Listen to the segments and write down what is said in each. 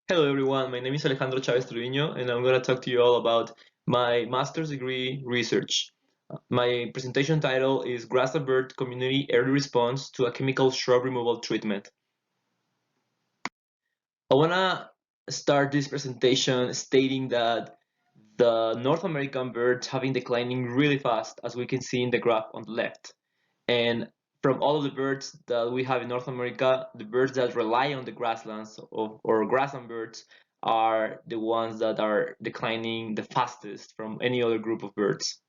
Hello everyone, my name is Alejandro Chávez Treviño and I'm going to talk to you all about my master's degree research. My presentation title is Grassland Community Early Response to a Chemical Shrub Removal Treatment. I want to start this presentation stating that the North American birds have been declining really fast, as we can see in the graph on the left. And from all of the birds that we have in North America, the birds that rely on the grasslands or grassland birds are the ones that are declining the fastest from any other group of birds.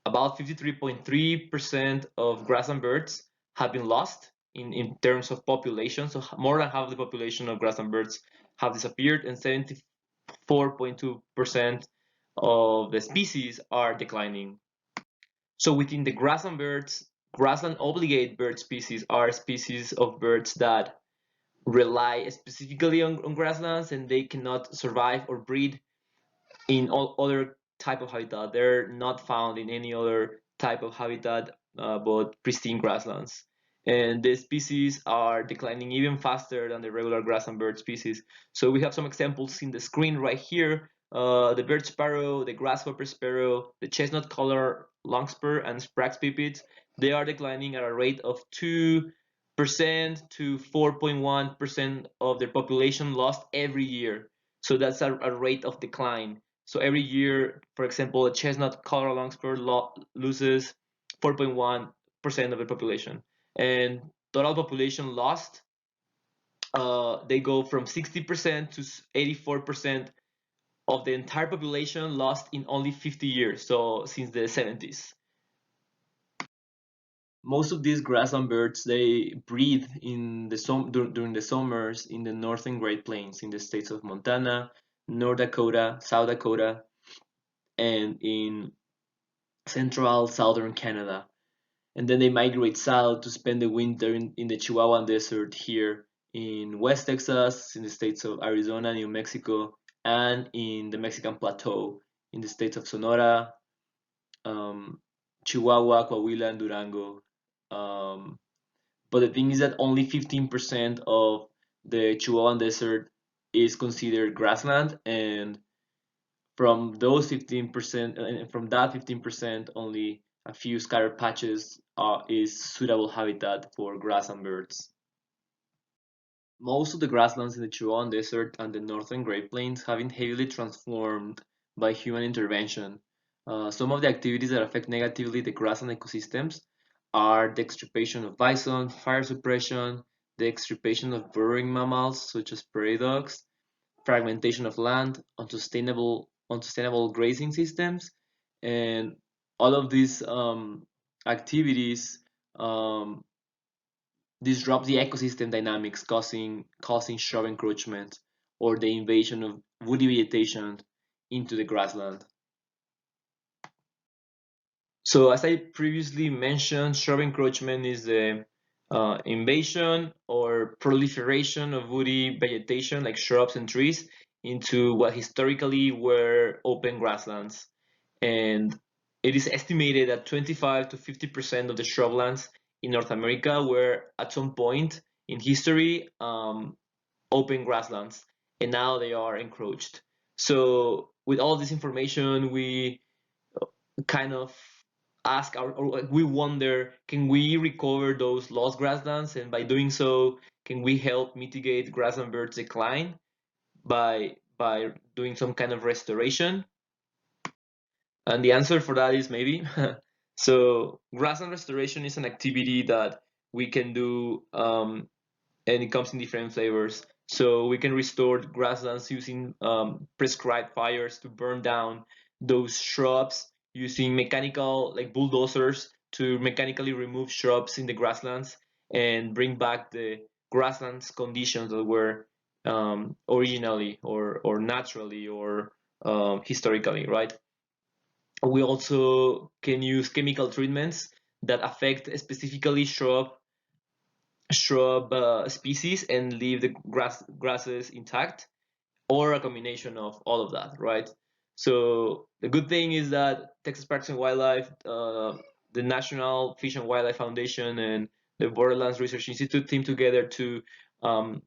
About 53.3% of grassland birds have been lost in terms of population. So more than half the population of grassland birds have disappeared, and 74.2% of the species are declining. So within the grassland birds, grassland obligate bird species are species of birds that rely specifically on grasslands and they cannot survive or breed in all other type of habitat. They're not found in any other type of habitat but pristine grasslands. And the species are declining even faster than the regular grassland bird species. So we have some examples in the screen right here. The bird sparrow, the grasshopper sparrow, the chestnut color longspur, and Sprague's pipit, they are declining at a rate of 2% to 4.1% of their population lost every year. So that's a rate of decline. So every year, for example, a chestnut color longspur loses 4.1% of the population, and total population lost, they go from 60% to 84% of the entire population lost in only 50 years. So since the 70s. Most of these grassland birds, they breed in the during the summers in the northern Great Plains in the states of Montana, North Dakota, South Dakota, and in central southern Canada. And then they migrate south to spend the winter in the Chihuahuan Desert here in West Texas, in the states of Arizona, New Mexico, and in the Mexican Plateau in the states of Sonora, um, Chihuahua, Coahuila, and Durango. Um, but the thing is that only 15% of the Chihuahuan Desert is considered grassland, and from those 15%, and from that 15%, only a few scattered patches is suitable habitat for grassland birds. Most of the grasslands in the Chihuahuan Desert and the northern Great Plains have been heavily transformed by human intervention. Some of the activities that affect negatively the grassland ecosystems are the extirpation of bison, fire suppression, the extirpation of burrowing mammals such as prairie dogs, fragmentation of land, unsustainable grazing systems, and all of these activities um, disrupt the ecosystem dynamics, causing shrub encroachment or the invasion of woody vegetation into the grassland. So as I previously mentioned, shrub encroachment is the invasion or proliferation of woody vegetation like shrubs and trees into what historically were open grasslands. And it is estimated that 25 to 50% of the shrublands in North America were at some point in history open grasslands, and now they are encroached. So with all this information, we kind of or we wonder, can we recover those lost grasslands, and by doing so, can we help mitigate grassland birds decline by doing some kind of restoration? And the answer for that is maybe. So grassland restoration is an activity that we can do, and it comes in different flavors. So we can restore grasslands using prescribed fires to burn down those shrubs, using mechanical, like bulldozers, to mechanically remove shrubs in the grasslands and bring back the grasslands conditions that were originally or naturally or historically, right? We also can use chemical treatments that affect specifically shrub species and leave the grasses intact, or a combination of all of that, right? So the good thing is that Texas Parks and Wildlife, the National Fish and Wildlife Foundation, and the Borderlands Research Institute team together um,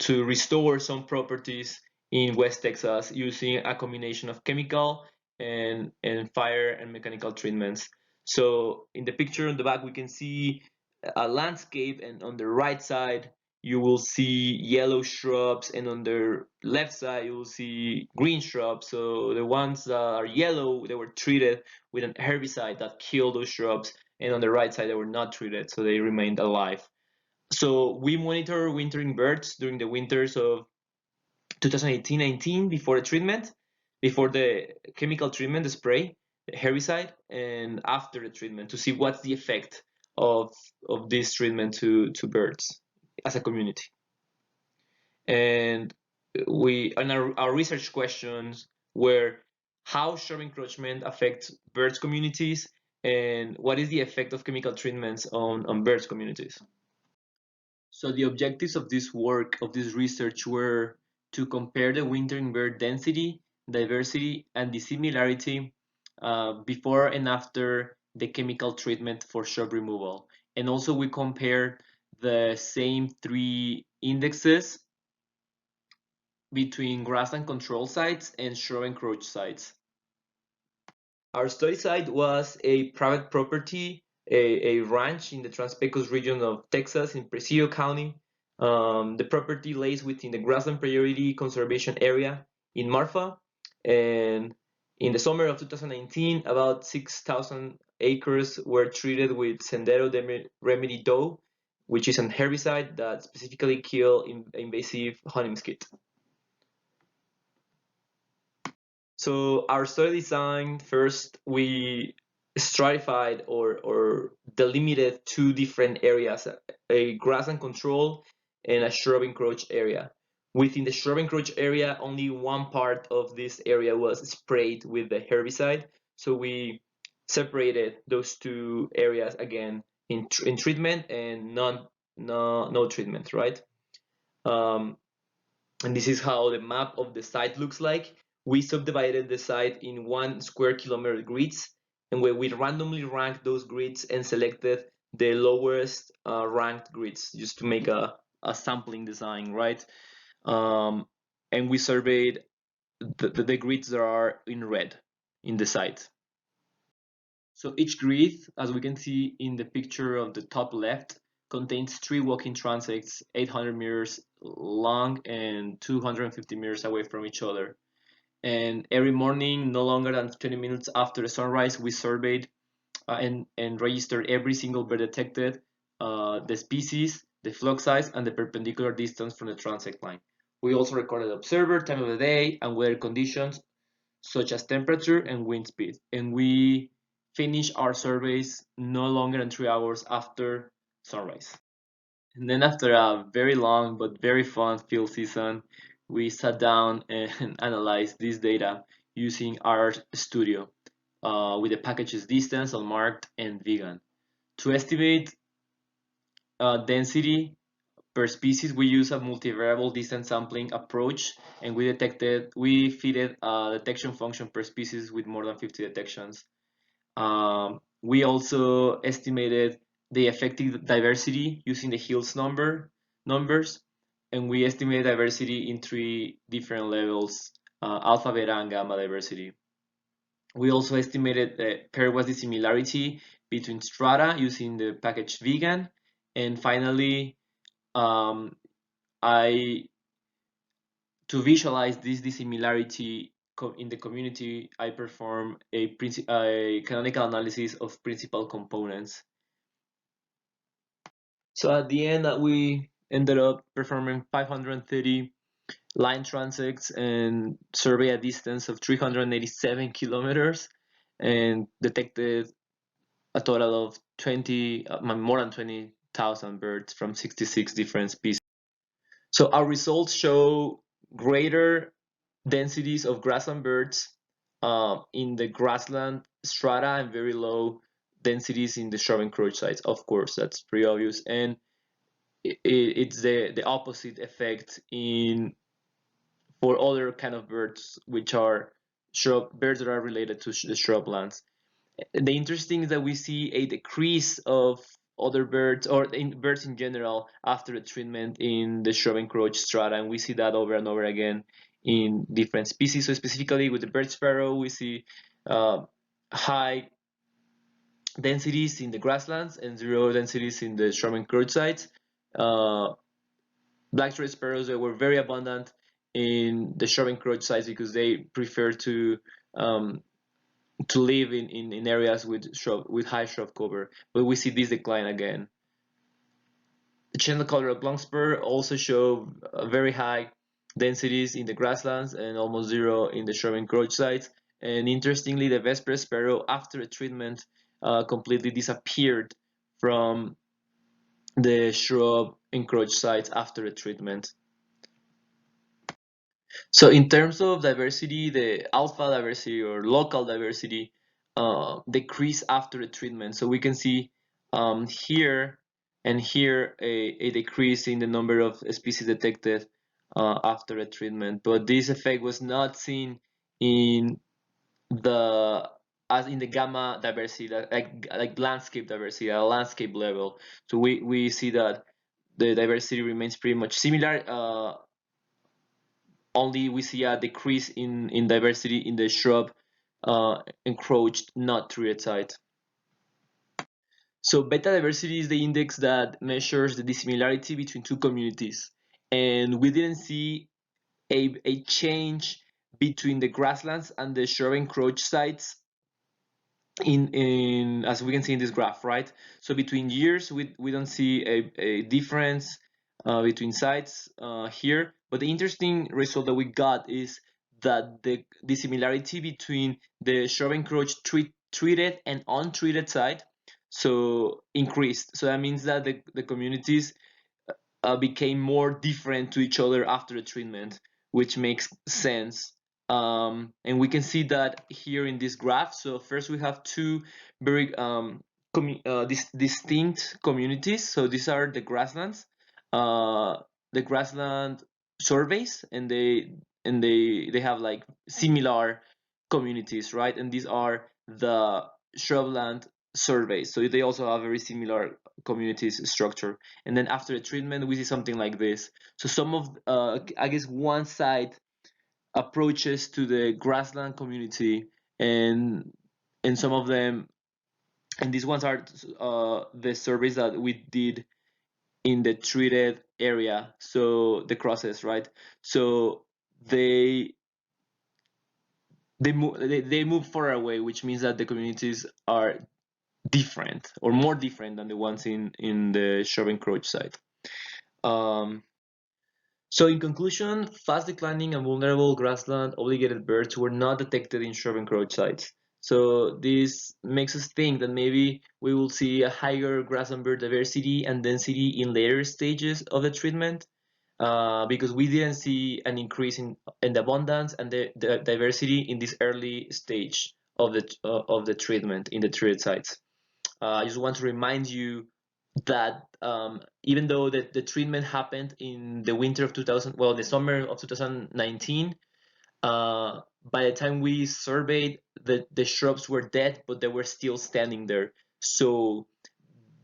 to restore some properties in West Texas using a combination of chemical and fire and mechanical treatments. So in the picture on the back, we can see a landscape, and on the right side, you will see yellow shrubs, and on the left side, you will see green shrubs. So the ones that are yellow, they were treated with an herbicide that killed those shrubs, and on the right side, they were not treated, so they remained alive. So we monitor wintering birds during the winters of 2018-19 before the treatment, before the chemical treatment, the spray, the herbicide, and after the treatment to see what's the effect of this treatment to birds as a community. And our research questions were how shrub encroachment affects birds communities, and what is the effect of chemical treatments on birds communities. So the objectives of this work, of this research, were to compare the wintering bird density, diversity, and dissimilarity before and after the chemical treatment for shrub removal. And also we compared the same three indexes between grassland control sites and shrub encroach sites. Our study site was a private property, a ranch in the Trans-Pecos region of Texas in Presidio County. The property lays within the Grassland Priority Conservation Area in Marfa. And in the summer of 2019, about 6,000 acres were treated with Sendero de Remedy Doe, which is an herbicide that specifically kills invasive honey mosquito. So our study design, first we stratified or delimited two different areas, a grassland control and a shrub encroach area. Within the shrub encroach area, only one part of this area was sprayed with the herbicide. So we separated those two areas again in treatment and no treatment, right? And this is how the map of the site looks like. We subdivided the site in 1 square kilometer grids, and where we randomly ranked those grids and selected the lowest ranked grids just to make a sampling design, right? And we surveyed the grids that are in red in the site. So each grid, as we can see in the picture of the top left, contains 3 walking transects 800 meters long and 250 meters away from each other. And every morning, no longer than 20 minutes after the sunrise, we surveyed and registered every single bird detected, the species, the flock size, and the perpendicular distance from the transect line. We also recorded observer, time of the day, and weather conditions, such as temperature and wind speed. And we finished our surveys no longer than 3 hours after sunrise. And then after a very long but very fun field season, we sat down and analyzed this data using our studio with the packages distance, unmarked, and vegan. To estimate density per species, we use a multivariable distance sampling approach, and we fitted a detection function per species with more than 50 detections. We also estimated the effective diversity using the Hills numbers, and we estimated diversity in 3 different levels, alpha, beta, and gamma diversity. We also estimated the pairwise dissimilarity between strata using the package vegan, and finally, to visualize this dissimilarity in the community, I perform a canonical analysis of principal components. So at the end, we ended up performing 530 line transects and survey a distance of 387 kilometers, and detected a total of more than 20,000 birds from 66 different species. So our results show greater densities of grassland birds in the grassland strata and very low densities in the shrub encroach sites. Of course, that's pretty obvious. And it's the opposite effect for other kind of birds, which are birds that are related to the shrublands. The interesting is that we see a decrease of other birds or birds in general after the treatment in the shrub encroach strata, and we see that over and over again in different species. So specifically with the bird sparrow, we see high densities in the grasslands and zero densities in the shrub encroach sites. Black-throated sparrows that were very abundant in the shrub encroach sites because they prefer um, to live in areas with high shrub cover. But we see this decline again. The channel colored longspur also show very high densities in the grasslands and almost zero in the shrub encroach sites. And interestingly, the vesper sparrow after a treatment completely disappeared from the shrub encroach sites after a treatment. So in terms of diversity, the alpha diversity or local diversity decrease after the treatment. So we can see here and here a decrease in the number of species detected after a treatment. But this effect was not seen in the as in the gamma diversity, like landscape diversity at a landscape level. So we see that the diversity remains pretty much similar. Only we see a decrease in diversity in the shrub encroached, not treated site. So beta diversity is the index that measures the dissimilarity between two communities. And we didn't see a change between the grasslands and the shrub encroached sites in as we can see in this graph, right? So between years, we don't see a difference between sites here. But the interesting result that we got is that the similarity between the shrub encroach treated and untreated site so increased. So that means that the communities became more different to each other after the treatment, which makes sense. And we can see that here in this graph. So first we have two very distinct communities. So these are uh, the grassland surveys, and they have like similar communities, right? And these are the shrubland surveys. So they also have very similar communities structure. And then after the treatment, we see something like this. So some of, I guess, one side approaches to the grassland community, and some of them, and these ones are the surveys that we did in the treated area. So the crosses, right? So they move far away, which means that the communities are different or more different than the ones in the shrub encroach site. Um, so in conclusion, fast declining and vulnerable grassland obligated birds were not detected in shrub encroach sites. So this makes us think that maybe we will see a higher grassland bird diversity and density in later stages of the treatment, because we didn't see an increase in the abundance and the diversity in this early stage of the treatment in the treated sites. I just want to remind you that even though the treatment happened in the winter of 2000, well, the summer of 2019, by the time we surveyed, the shrubs were dead, but they were still standing there. So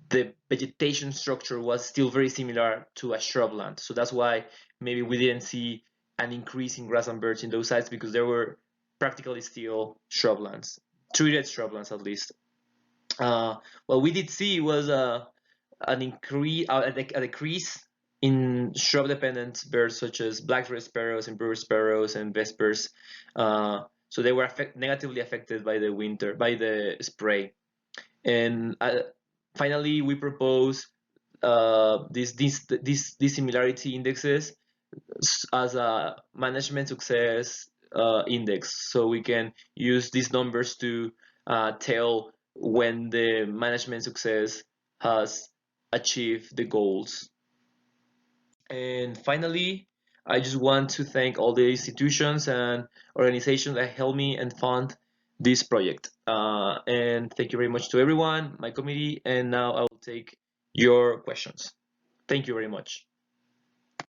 the vegetation structure was still very similar to a shrubland. So that's why maybe we didn't see an increase in grass and birds in those sites, because there were practically still shrublands, treated shrublands at least. What we did see was an increase, a decrease in shrub-dependent birds such as black-throated sparrows and brewer sparrows and vespers. So they were negatively affected by the winter, by the spray. And finally, we propose these similarity indexes as a management success index, so we can use these numbers to tell when the management success has achieved the goals. And finally, I just want to thank all the institutions and organizations that helped me and fund this project. And thank you very much to everyone, my committee, and now I will take your questions. Thank you very much.